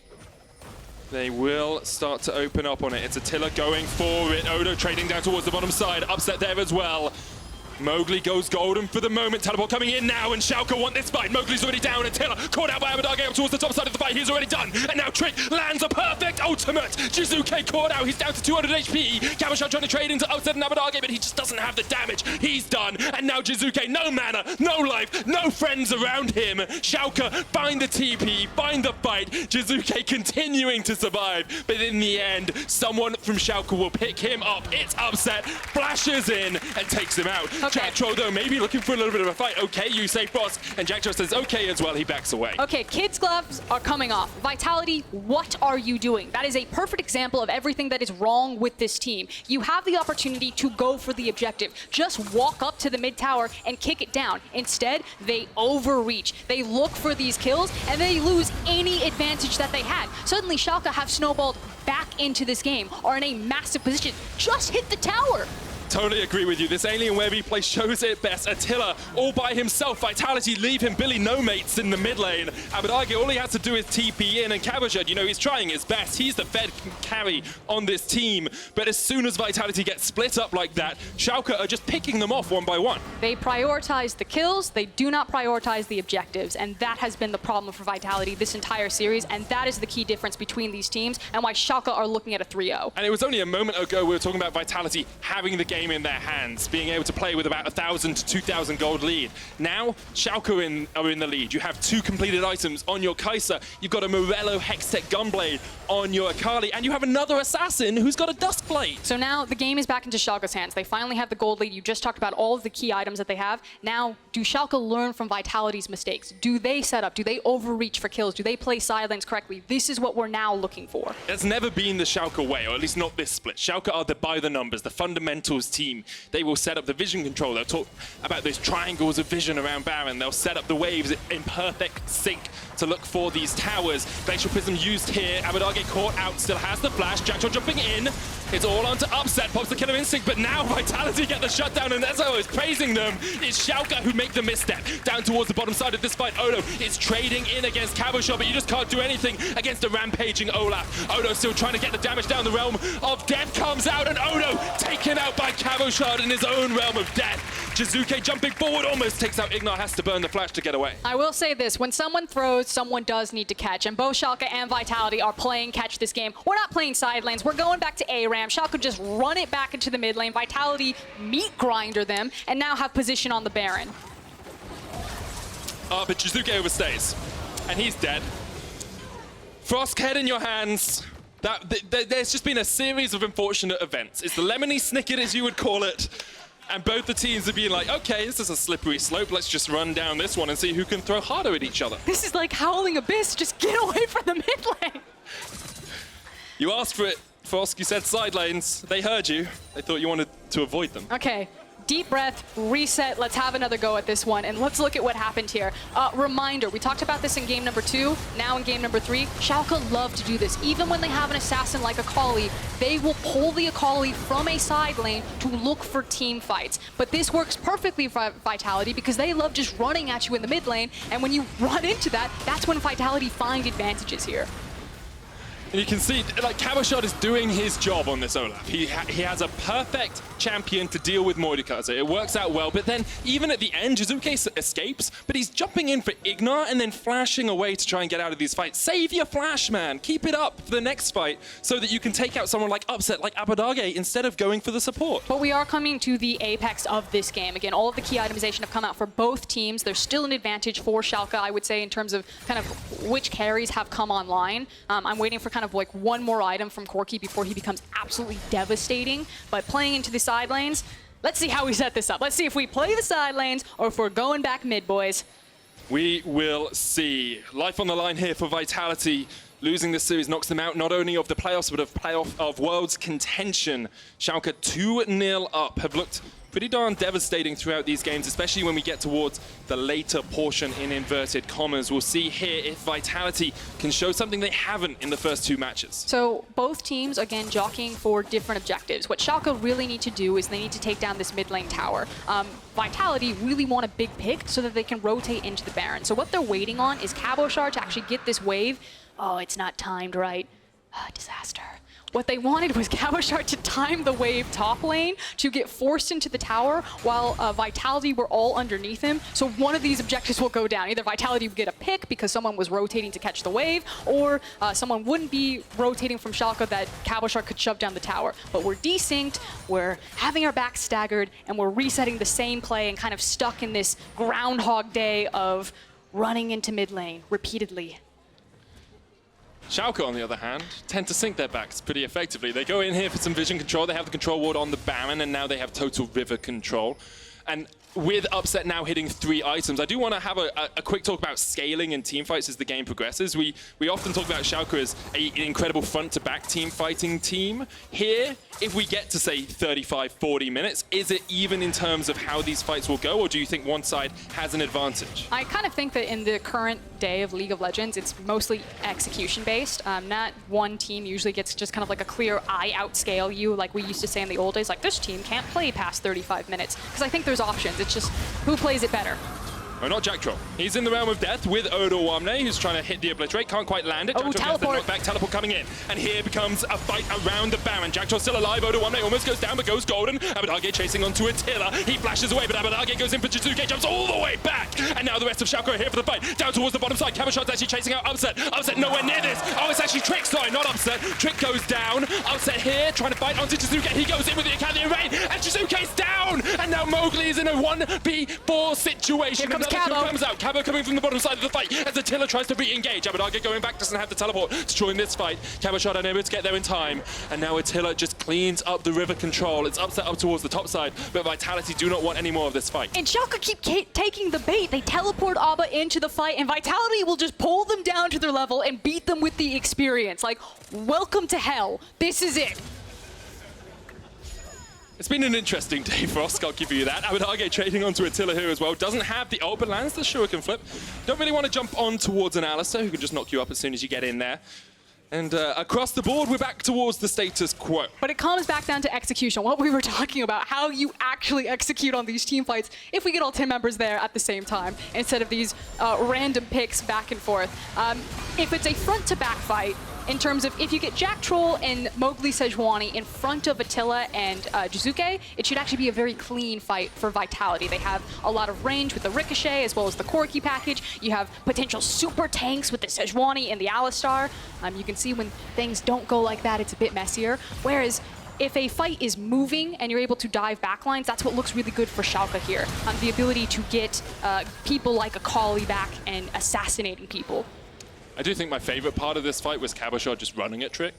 S1: They will start to open up on it. It's Attila going for it. Odo trading down towards the bottom side. Upset there as well. Mowgli goes golden for the moment. Teleport coming in now, and Schalke want this fight. Mowgli's already down. Attila caught out by Abbedagge up towards the top side of the fight. He's already done. And now Trick lands a perfect ultimate. Jiizuké caught out. He's down to 200 HP. Cabochard trying to trade into upset and Abbedagge, but he just doesn't have the damage. He's done. And now Jiizuké, no mana, no life, no friends around him. Schalke find the TP, find the fight. Jiizuké continuing to survive. But in the end, someone from Schalke will pick him up. It's upset, flashes in, and takes him out. Jactroll, though, maybe looking for a little bit of a fight. Okay, you say Frost, and Jactroll says okay as well. He backs away.
S2: Okay, kids' gloves are coming off. Vitality, what are you doing? That is a perfect example of everything that is wrong with this team. You have the opportunity to go for the objective. Just walk up to the mid tower and kick it down. Instead, they overreach. They look for these kills, and they lose any advantage that they had. Suddenly, Schalke have snowballed back into this game, are in a massive position. Just hit the tower.
S1: Totally agree with you. This alien web he plays shows it best. Attila all by himself. Vitality leave him. Billy no mates in the mid lane. Abbedagge, all he has to do is TP in, and Cabochard, you know, he's trying his best. He's the Fed carry on this team. But as soon as Vitality gets split up like that, Schalke are just picking them off one by one.
S2: They prioritize the kills. They do not prioritize the objectives. And that has been the problem for Vitality this entire series. And that is the key difference between these teams and why Schalke are looking at a 3-0.
S1: And it was only a moment ago we were talking about Vitality having the game in their hands, being able to play with about 1,000 to 2,000 gold lead. Now, Schalke are in the lead. You have 2 completed items on your Kai'Sa. You've got a Morello Hextech Gunblade on your Akali, and you have another assassin who's got a Duskblade.
S2: So now the game is back into Schalke's hands. They finally have the gold lead. You just talked about all of the key items that they have. Now, do Schalke learn from Vitality's mistakes? Do they set up? Do they overreach for kills? Do they play side lanes correctly? This is what we're now looking for.
S1: It's never been the Schalke way, or at least not this split. Schalke are the by the numbers, the fundamentals team. They will set up the vision control. They'll talk about those triangles of vision around Baron. They'll set up the waves in perfect sync to look for these towers. Glacial Prism used here. Abbedagge caught out, still has the flash. Jactroll jumping in. It's all onto Upset, pops the killer instinct, but now Vitality get the shutdown, and Ezo is praising them. It's Schalke who make the misstep. Down towards the bottom side of this fight, Odo is trading in against Cabochard, but you just can't do anything against a rampaging Olaf. Odo still trying to get the damage down. The realm of death comes out, and Odo taken out by Cabochard in his own realm of death. Jiizuké jumping forward, almost takes out IgNar, has to burn the flash to get away.
S2: I will say this, when someone throws, someone does need to catch, and both Schalke and Vitality are playing catch this game. We're not playing side lanes, we're going back to A-Ram. Schalke just run it back into the mid lane. Vitality meat grinder them, and now have position on the Baron.
S1: But Jiizuké overstays, and he's dead. Frost head in your hands. There's just been a series of unfortunate events. It's the lemony snicket, as you would call it. And both the teams are being like, okay, this is a slippery slope. Let's just run down this one and see who can throw harder at each other.
S2: This is like Howling Abyss. Just get away from the mid lane.
S1: You asked for it, Frosk. You said side lanes. They heard you. They thought you wanted to avoid them.
S2: Okay. Deep breath, reset, let's have another go at this one, and let's look at what happened here. Reminder, we talked about this in game number 2, now in game number 3. Schalke love to do this. Even when they have an assassin like Akali, they will pull the Akali from a side lane to look for team fights. But this works perfectly for Vitality because they love just running at you in the mid lane, and when you run into that, that's when Vitality find advantages here.
S1: And you can see, like, Cabochard is doing his job on this Olaf. He has a perfect champion to deal with Mordekaiser. It works out well, but then even at the end, Jiizuké escapes, but he's jumping in for IgNar and then flashing away to try and get out of these fights. Save your flash, man. Keep it up for the next fight so that you can take out someone like Upset, like Abbedagge, instead of going for the support.
S2: But we are coming to the apex of this game. Again, all of the key itemization have come out for both teams. There's still an advantage for Schalke, I would say, in terms of kind of which carries have come online. I'm waiting for kind of like one more item from Corki before he becomes absolutely devastating. But playing into the side lanes, let's see how we set this up. Let's see if we play the side lanes or if we're going back mid, boys.
S1: We will see. Life on the line here for Vitality. Losing this series knocks them out not only of the playoffs, but of Worlds contention. Schalke 2-0 up, have looked pretty darn devastating throughout these games, especially when we get towards the later portion in inverted commas. We'll see here if Vitality can show something they haven't in the first 2 matches.
S2: So both teams, again, jockeying for different objectives. What Schalke really need to do is they need to take down this mid lane tower. Vitality really want a big pick so that they can rotate into the Baron. So what they're waiting on is Cabochard to actually get this wave. Oh, it's not timed right. Disaster. What they wanted was Cabochard to time the wave top lane to get forced into the tower while Vitality were all underneath him. So one of these objectives will go down. Either Vitality would get a pick because someone was rotating to catch the wave, or someone wouldn't be rotating from Schalke that Cabochard could shove down the tower. But we're desynced, we're having our backs staggered, and we're resetting the same play and kind of stuck in this Groundhog Day of running into mid lane repeatedly.
S1: Schalke, on the other hand, tend to sync their backs pretty effectively. They go in here for some vision control. They have the control ward on the Baron, and now they have total river control. And with Upset now hitting 3 items, I do want to have a quick talk about scaling in teamfights as the game progresses. We often talk about Schalke as an incredible front-to-back team fighting team. Here, if we get to, say, 35, 40 minutes, is it even in terms of how these fights will go, or do you think one side has an advantage?
S2: I kind of think that in the current day of League of Legends, it's mostly execution-based. Not one team usually gets just kind of like a clear I outscale you, like we used to say in the old days, like this team can't play past 35 minutes. Because I think there's options. It's just who plays it better.
S1: Oh, not Jactroll. He's in the realm of death with Odoamne, who's trying to hit the obliterate. Can't quite land it.
S2: Oh, teleport.
S1: Back, teleport coming in. And here becomes a fight around the Baron. Jactroll still alive. Odoamne almost goes down, but goes golden. Abbedagge chasing onto Attila. He flashes away, but Abbedagge goes in for Jiizuké, jumps all the way back. And now the rest of Schalke are here for the fight. Down towards the bottom side. Cabochard's actually chasing out Upset. Upset nowhere near this. Oh, it's actually Trick. Sorry, not Upset. Trick goes down. Upset here, trying to fight onto Jiizuké. He goes in with the Akali raid, and Jiizuké's down. And now Mowgli is in a 1v4 situation.
S2: Here comes Cabo.
S1: Comes out. Cabo coming from the bottom side of the fight as Attila tries to re-engage. Abbedagge going back, doesn't have the teleport to join this fight. Cabochard unable to get there in time. And now Attila just cleans up the river control. It's Upset up towards the top side, but Vitality do not want any more of this fight.
S2: And Schalke keep taking the bait. They teleport Abba into the fight, and Vitality will just pull them down to their level and beat them with the experience. Like, welcome to hell. This is it.
S1: It's been an interesting day for Frosk, I'll give you that. Abbedagge trading onto Attila here as well. Doesn't have the ult, but lands the Shuriken flip. Don't really want to jump on towards an Alistar, who can just knock you up as soon as you get in there. And across the board, we're back towards the status quo.
S2: But it comes back down to execution, what we were talking about, how you actually execute on these team fights if we get all 10 members there at the same time, instead of these random picks back and forth. If it's a front-to-back fight, in terms of if you get Jactroll and Mowgli Sejuani in front of Attila and Jiizuké, it should actually be a very clean fight for Vitality. They have a lot of range with the Ricochet as well as the Corki package. You have potential super tanks with the Sejuani and the Alistar. You can see when things don't go like that, it's a bit messier. Whereas if a fight is moving and you're able to dive backlines, that's what looks really good for Schalke here. The ability to get people like Akali back and assassinating people.
S1: I do think my favorite part of this fight was Cabochard just running at Trick.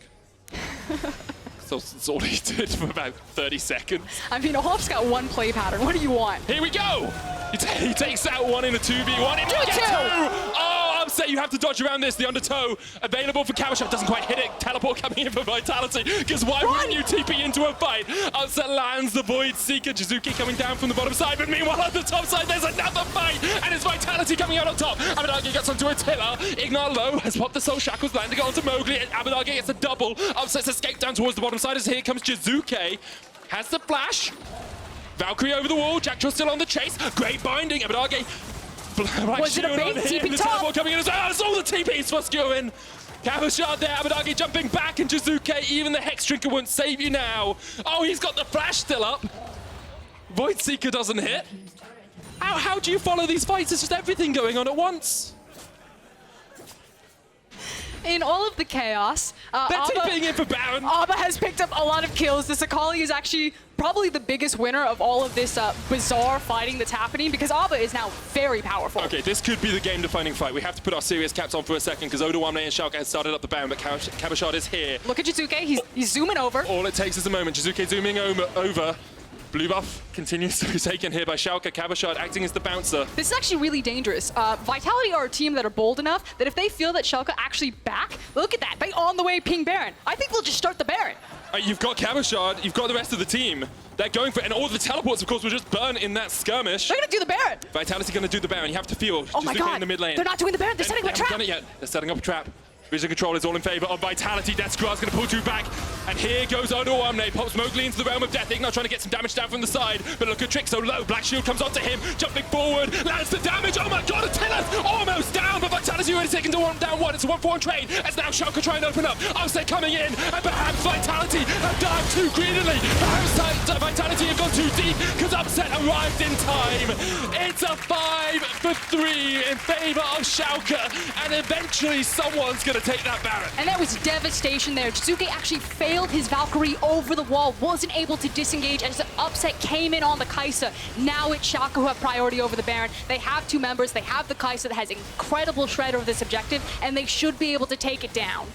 S1: So that's all he did for about 30 seconds.
S2: I mean, Olaf's got one play pattern. What do you want?
S1: Here we go! He takes out one in a 2v1.
S2: Do it too!
S1: Oh, Upset, you have to dodge around this. The undertow available for Cabochard. Doesn't quite hit it. Teleport coming in for Vitality. Because why wouldn't you TP into a fight? Upset lands the Void Seeker. Jiizuké coming down from the bottom side. But meanwhile, on the top side, there's another fight. And it's Vitality coming out on top. Abbedagge gets onto Attila. IgNar low has popped the Soul Shackles, landing it onto Mowgli. Abbedagge gets a double. Upset's escaped down towards the bottom side as here comes Jiizuké. Has the flash. Valkyrie over the wall. Jactroll still on the chase. Great binding. Abbedagge.
S2: Was it a bait? TP top?
S1: Coming in as well. It's all the TPs for Froskurinn. Cabochard there. Abbedagge jumping back, and Jiizuké. Even the Hex Drinker won't save you now. Oh, he's got the flash still up. Void Seeker doesn't hit. How do you follow these fights? It's just everything going on at once.
S2: In all of the chaos,
S1: They're TPing in for Baron.
S2: Abba has picked up a lot of kills. This Akali is actually probably the biggest winner of all of this bizarre fighting that's happening, because Abba is now very powerful.
S1: Okay, this could be the game-defining fight. We have to put our serious caps on for a second, because Odoamne and Schalke has started up the Baron, but Cabochard is here.
S2: Look at Jiizuké. He's zooming over.
S1: All it takes is a moment. Jiizuké zooming over. Blue buff continues to be taken here by Schalke. Cabochard acting as the bouncer.
S2: This is actually really dangerous. Vitality are a team that are bold enough that if they feel that Schalke actually back, look at that, they on the way ping Baron. I think they'll just start the Baron.
S1: You've got Cabochard, you've got the rest of the team. They're going for it, and all the teleports, of course, will just burn in that skirmish.
S2: They're gonna do the Baron.
S1: Vitality gonna do the Baron. You have to feel.
S2: Oh my God,
S1: in the mid lane.
S2: They're not doing the Baron, they're setting up a trap.
S1: They haven't done it yet. They're setting up a trap. Vision control is all in favor of Vitality. Deathscar's going to pull two back. And here goes Odoamne. Pops Mowgli into the realm of death. IgNar trying to get some damage down from the side. But look at Trick so low. Black Shield comes onto him. Jumping forward. Lands the damage. Oh my God, Attila's almost down. But Vitality already taken down one. It's a 1-4 trade. As now Schalke trying to open up. Upset coming in. And perhaps Vitality have dived too greedily. Perhaps Vitality have gone too deep because Upset arrived in time. It's a 5-for-3 in favor of Schalke. And eventually someone's going to take that Baron.
S2: And that was devastation there. Jiizuké actually failed his Valkyrie over the wall, wasn't able to disengage as the Upset came in on the Kai'Sa. Now it's Schalke who have priority over the Baron. They have two members, they have the Kai'Sa that has incredible shred over this objective, and they should be able to take it down.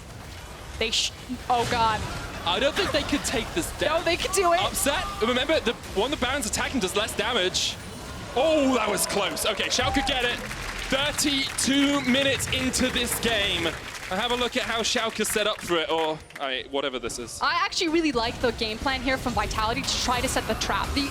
S2: Oh God.
S1: I don't think they could take this down.
S2: No, they could do it.
S1: Upset. Remember, the Baron's attacking does less damage. Oh, that was close. Okay, Schalke get it. 32 minutes into this game. Have a look at how Schalke set up for it, or whatever this is.
S2: I actually really like the game plan here from Vitality to try to set the trap. The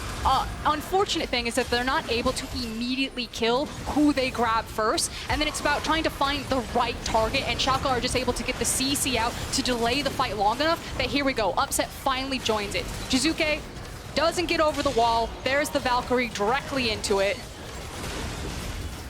S2: unfortunate thing is that they're not able to immediately kill who they grab first, and then it's about trying to find the right target, and Schalke are just able to get the CC out to delay the fight long enough that here we go, Upset finally joins it. Jiizuké doesn't get over the wall. There's the Valkyrie directly into it.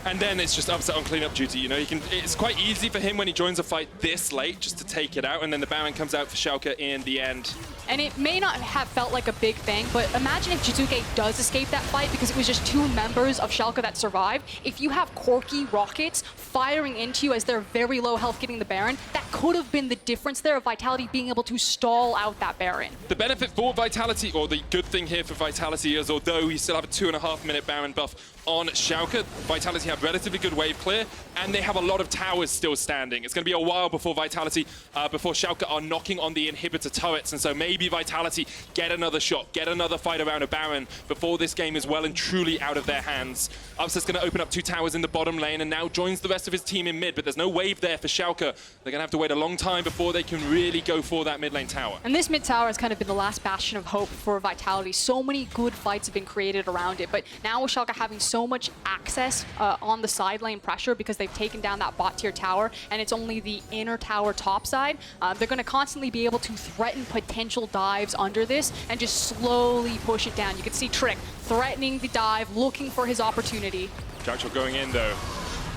S1: And then it's just Upset on cleanup duty, you know, it's quite easy for him when he joins a fight this late just to take it out, and then the Baron comes out for Schalke in the end.
S2: And it may not have felt like a big thing, but imagine if Jiizuké does escape that fight because it was just 2 members of Schalke that survived. If you have Corki rockets firing into you as they're very low health getting the Baron, that could have been the difference there of Vitality being able to stall out that Baron.
S1: The benefit for Vitality, or the good thing here for Vitality, is although we still have a 2.5-minute Baron buff on Schalke, Vitality have relatively good wave clear, and they have a lot of towers still standing. It's going to be a while before Vitality, before Schalke are knocking on the inhibitor turrets, and so maybe Vitality get another shot, get another fight around a Baron before this game is well and truly out of their hands. Upset's going to open up 2 towers in the bottom lane and now joins the rest of his team in mid, but there's no wave there for Schalke. They're going to have to wait a long time before they can really go for that mid lane tower.
S2: And this mid tower has kind of been the last bastion of hope for Vitality. So many good fights have been created around it, but now with Schalke having so much access on the side lane pressure because they've taken down that bot tier tower and it's only the inner tower top side, they're going to constantly be able to threaten potential dives under this and just slowly push it down. You can see Trick threatening the dive, looking for his opportunity.
S1: Jactroll going in though.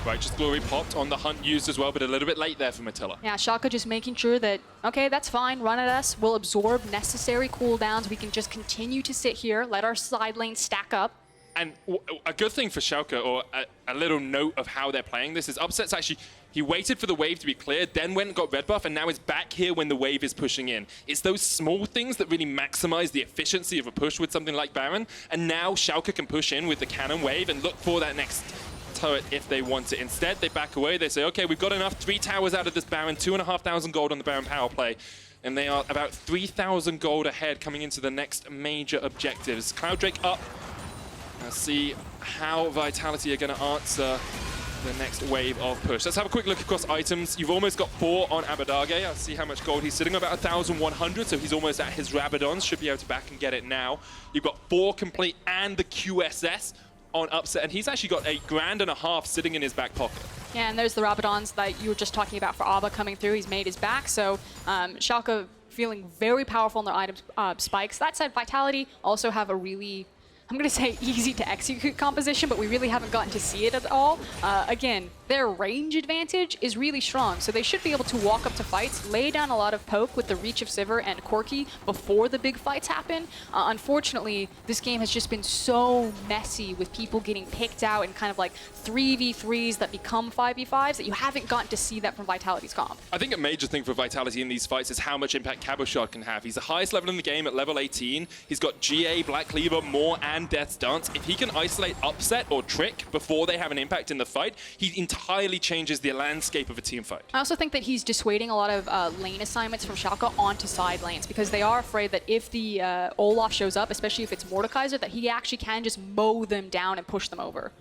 S1: Righteous Glory popped on the hunt used as well, but a little bit late there from Attila.
S2: Yeah, Schalke just making sure that, okay, that's fine, run at us. We'll absorb necessary cooldowns. We can just continue to sit here, let our side lane stack up.
S1: And a good thing for Schalke, or a little note of how they're playing this, is Upset's actually, he waited for the wave to be cleared, then went and got red buff, and now is back here when the wave is pushing in. It's those small things that really maximize the efficiency of a push with something like Baron, and now Schalke can push in with the cannon wave and look for that next turret if they want it. Instead, they back away. They say, okay, we've got enough. 3 towers out of this Baron, 2,500 gold on the Baron power play. And they are about 3,000 gold ahead coming into the next major objectives. Cloud Drake up. Let's see how Vitality are going to answer the next wave of push. Let's have a quick look across items. You've almost got 4 on Abbedagge. I'll see how much gold he's sitting, about 1,100, so he's almost at his Rabadons. Should be able to back and get it now. You've got 4 complete and the QSS on Upset, and he's actually got $1.5 grand sitting in his back pocket.
S2: Yeah, and there's the Rabadons that you were just talking about for Abba coming through. He's made his back, so Schalke feeling very powerful in their item spikes. That said, Vitality also have a really, I'm going to say easy to execute composition, but we really haven't gotten to see it at all. Again, their range advantage is really strong, so they should be able to walk up to fights, lay down a lot of poke with the reach of Sivir and Corki before the big fights happen. Unfortunately, this game has just been so messy with people getting picked out in kind of like 3v3s that become 5v5s that you haven't gotten to see that from Vitality's comp.
S1: I think a major thing for Vitality in these fights is how much impact Cabochard can have. He's the highest level in the game at level 18. He's got GA, Black Cleaver, Maw, and Death's Dance. If he can isolate Upset or Trick before they have an impact in the fight, he entirely changes the landscape of a team fight.
S2: I also think that he's dissuading a lot of lane assignments from Schalke onto side lanes because they are afraid that if the Olaf shows up, especially if it's Mordekaiser, that he actually can just mow them down and push them over.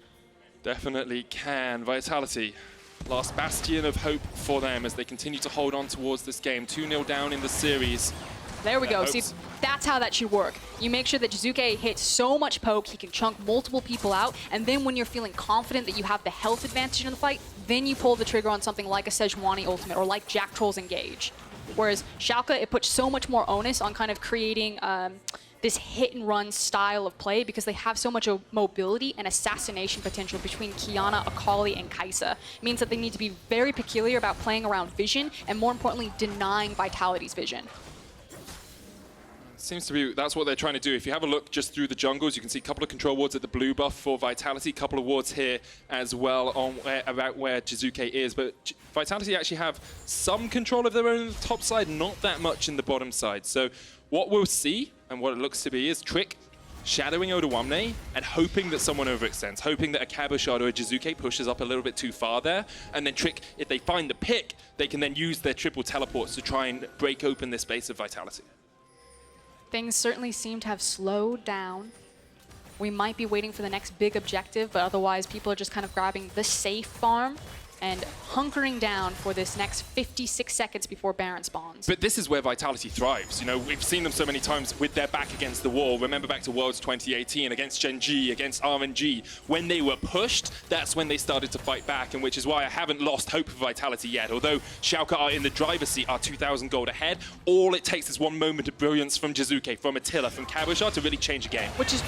S2: Definitely
S1: Can. Vitality, last bastion of hope for them as they continue to hold on towards this game. 2-0 down in the series.
S2: There we go. See, that's how that should work. You make sure that Jiizuké hits so much poke, he can chunk multiple people out, and then when you're feeling confident that you have the health advantage in the fight, then you pull the trigger on something like a Sejuani ultimate or like Jactroll's Engage. Whereas Schalke, it puts so much more onus on kind of creating this hit-and-run style of play because they have so much mobility and assassination potential between Qiyana, Akali, and Kai'Sa. It means that they need to be very peculiar about playing around vision and, more importantly, denying Vitality's vision.
S1: Seems to be, that's what they're trying to do. If you have a look just through the jungles, you can see a couple of control wards at the blue buff for Vitality, a couple of wards here as well on about where Jiizuké is. But Vitality actually have some control of their own top side, not that much in the bottom side. So what we'll see, and what it looks to be, is Trick shadowing Odoamne and hoping that someone overextends, hoping that a Cabochard or a Jiizuké pushes up a little bit too far there. And then Trick, if they find the pick, they can then use their triple teleports to try and break open this space of Vitality.
S2: Things certainly seem to have slowed down we might be waiting for the next big objective, but otherwise people are just kind of grabbing the safe farm and hunkering down for this next 56 seconds before Baron spawns.
S1: But this is where Vitality thrives. You know, we've seen them so many times with their back against the wall. Remember back to Worlds 2018 against Gen G, against RNG. When they were pushed, that's when they started to fight back, and which is why I haven't lost hope for Vitality yet. Although Schalke are in the driver's seat, are 2,000 gold ahead, all it takes is one moment of brilliance from Jiizuké, from Attila, from Cabochard to really change a game.
S2: Which is...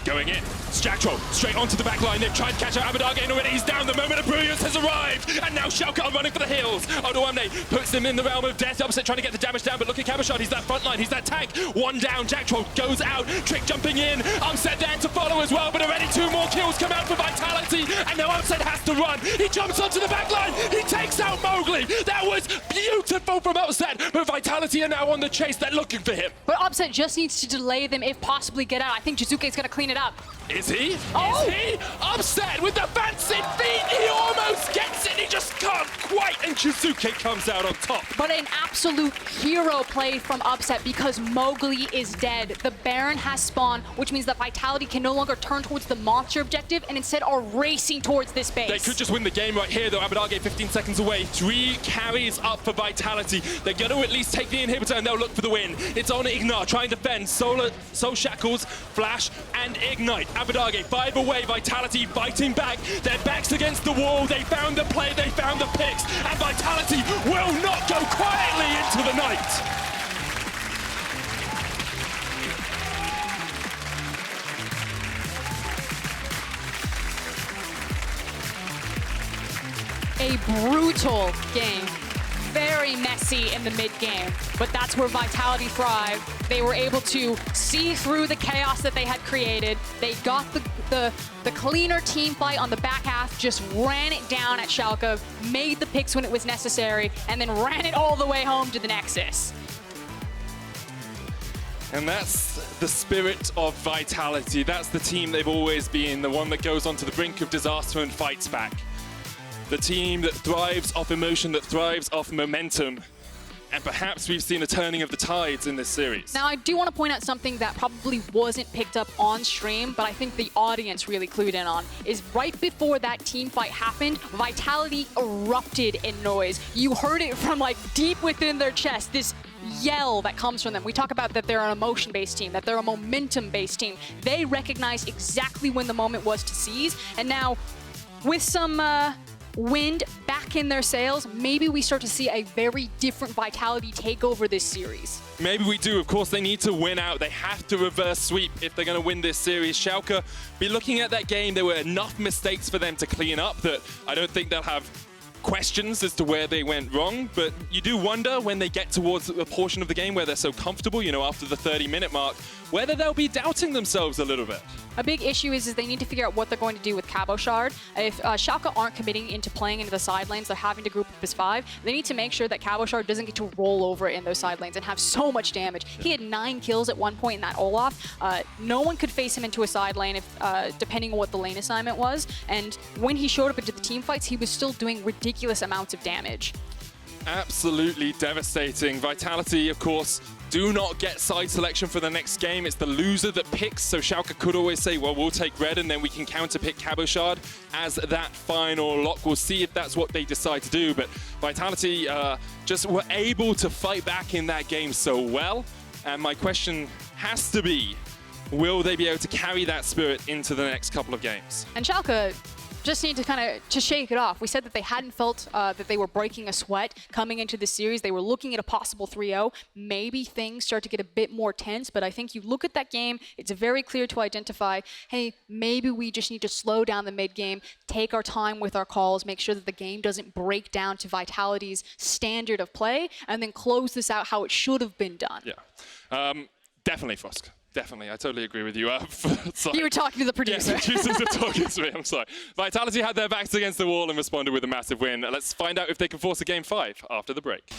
S1: Going in, it's Jactroll, straight onto the back line. They've tried to catch out Abbedagge and already he's down. The moment of brilliance has arrived, and now Schalke are running for the hills. Odoamne puts them in the realm of death. Upset trying to get the damage down, but look at Cabochard, he's that front line, he's that tank. One down, Jactroll goes out, Trick jumping in, Upset there to follow as well, but already 2 more kills come out for Vitality, and now Upset has to run. He jumps onto the back line, he takes out Mowgli. That was beautiful from Upset, but Vitality are now on the chase, they're looking for him.
S2: But Upset just needs to delay them, if possibly get out. I think Jiizuké is going to clean it up.
S1: Is he?
S2: Oh!
S1: Is he? Upset with the fancy feet! He almost gets it! He just can't quite! And Jiizuké comes out on top.
S2: But an absolute hero play from Upset because Mowgli is dead. The Baron has spawned, which means that Vitality can no longer turn towards the monster objective and instead are racing towards this base.
S1: They could just win the game right here, though. Abbedagge 15 seconds away. 3 carries up for Vitality. They're going to at least take the inhibitor and they'll look for the win. It's on IgNar, trying to defend. Soul Shackles, Flash, and Ignite. Abbedagge 5 away, Vitality fighting back. Their backs against the wall. They found the play, they found the picks, and Vitality will not go quietly into the night.
S2: A brutal game. Very messy in the mid-game, but that's where Vitality thrived. They were able to see through the chaos that they had created. They got the cleaner team fight on the back half, just ran it down at Schalke, made the picks when it was necessary, and then ran it all the way home to the Nexus.
S1: And that's the spirit of Vitality. That's the team they've always been, the one that goes onto the brink of disaster and fights back. The team that thrives off emotion, that thrives off momentum. And perhaps we've seen a turning of the tides in this series.
S2: Now, I do want to point out something that probably wasn't picked up on stream, but I think the audience really clued in on, is right before that team fight happened, Vitality erupted in noise. You heard it from like deep within their chest, this yell that comes from them. We talk about that they're an emotion-based team, that they're a momentum-based team. They recognize exactly when the moment was to seize, and now with some wind back in their sails, maybe we start to see a very different Vitality take over this series.
S1: Maybe we do. Of course, they need to win out. They have to reverse sweep if they're going to win this series. Schalke, be looking at that game, there were enough mistakes for them to clean up that I don't think they'll have questions as to where they went wrong, but you do wonder when they get towards a portion of the game where they're so comfortable, you know, after the 30-minute mark, whether they'll be doubting themselves a little bit.
S2: A big issue is they need to figure out what they're going to do with Cabochard. If Schalke aren't committing into playing into the side lanes, they're having to group up as 5. They need to make sure that Cabochard doesn't get to roll over in those side lanes and have so much damage. He had 9 kills at one point in that Olaf. No one could face him into a side lane if, depending on what the lane assignment was. And when he showed up into the team fights, he was still doing ridiculous amounts of damage.
S1: Absolutely devastating. Vitality, of course, do not get side selection for the next game. It's the loser that picks, so Schalke could always say, well, we'll take red and then we can counter-pick Cabochard as that final lock. We'll see if that's what they decide to do, but Vitality just were able to fight back in that game so well. And my question has to be, will they be able to carry that spirit into the next couple of games?
S2: And Schalke just need to kind of shake it off. We said that they hadn't felt that they were breaking a sweat coming into the series. They were looking at a possible 3-0. Maybe things start to get a bit more tense, but I think you look at that game, it's very clear to identify, hey, maybe we just need to slow down the mid-game, take our time with our calls, make sure that the game doesn't break down to Vitality's standard of play, and then close this out how it should have been done.
S1: Yeah, definitely, Frosk. Definitely, I totally agree with you.
S2: You were talking to the producer.
S1: Yes, the producers were talking to me, I'm sorry. Vitality had their backs against the wall and responded with a massive win. Let's find out if they can force a Game 5 after the break.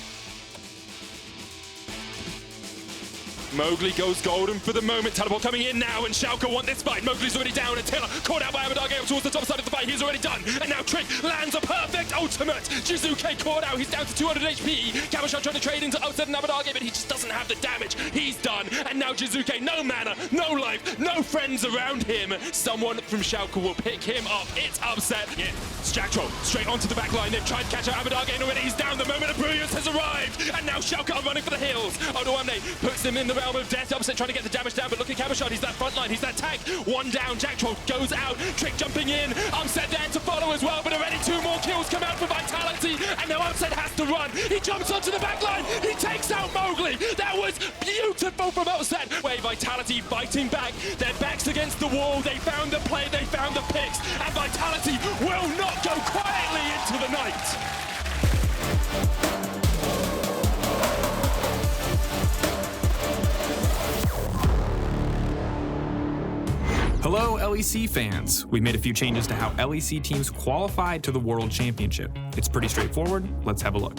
S1: Mowgli goes golden for the moment. Teleport coming in now, and Schalke want this fight. Mowgli's already down, Attila caught out by Abbedagge towards the top side of the fight. He's already done, and now Trick lands a perfect ultimate. Jiizuké caught out. He's down to 200 HP. Cabochard trying to trade into Outside and Abbedagge, but he just doesn't have the damage. He's done, and now Jiizuké, no mana, no life, no friends around him. Someone from Schalke will pick him up. It's upset. Yeah, it's Jactroll straight onto the back line. They've tried to catch out Abbedagge, and already he's down. The moment of brilliance has arrived, and now Schalke are running for the hills. Odoamne puts him in the realm of death. Upset trying to get the damage down, but look at Cabochard. He's that front line. He's that tank. One down. Jactroll goes out. Trick jumping in. Upset there to follow as well, but already 2 more kills come out for Vitality, and now Upset has to run. He jumps onto the back line. He takes out Mowgli. That was beautiful from Upset. Wait, Vitality fighting back. Their backs against the wall. They found the play. They found the picks, and Vitality will not go quietly into the night.
S3: Hello, LEC fans! We've made a few changes to how LEC teams qualified to the World Championship. It's pretty straightforward. Let's have a look.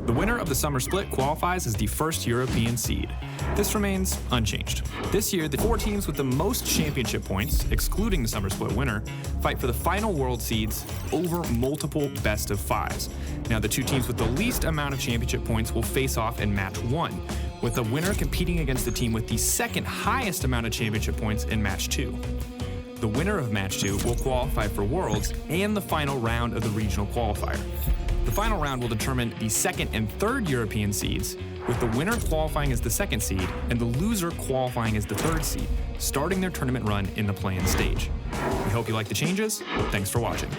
S3: The winner of the Summer Split qualifies as the first European seed. This remains unchanged. This year, the 4 teams with the most championship points, excluding the Summer Split winner, fight for the final World seeds over multiple best of 5s. Now, the 2 teams with the least amount of championship points will face off in match 1, with the winner competing against the team with the second highest amount of championship points in match 2. The winner of match 2 will qualify for Worlds and the final round of the regional qualifier. The final round will determine the 2nd and 3rd European seeds, with the winner qualifying as the 2nd seed and the loser qualifying as the 3rd seed, starting their tournament run in the play-in stage. We hope you like the changes. Thanks for watching.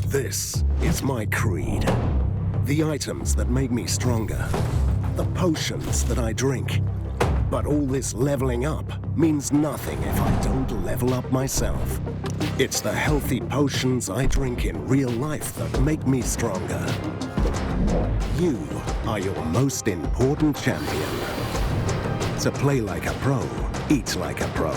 S4: This is my creed. The items that make me stronger. The potions that I drink. But all this leveling up means nothing if I don't level up myself. It's the healthy potions I drink in real life that make me stronger. You are your most important champion. To play like a pro, eat like a pro.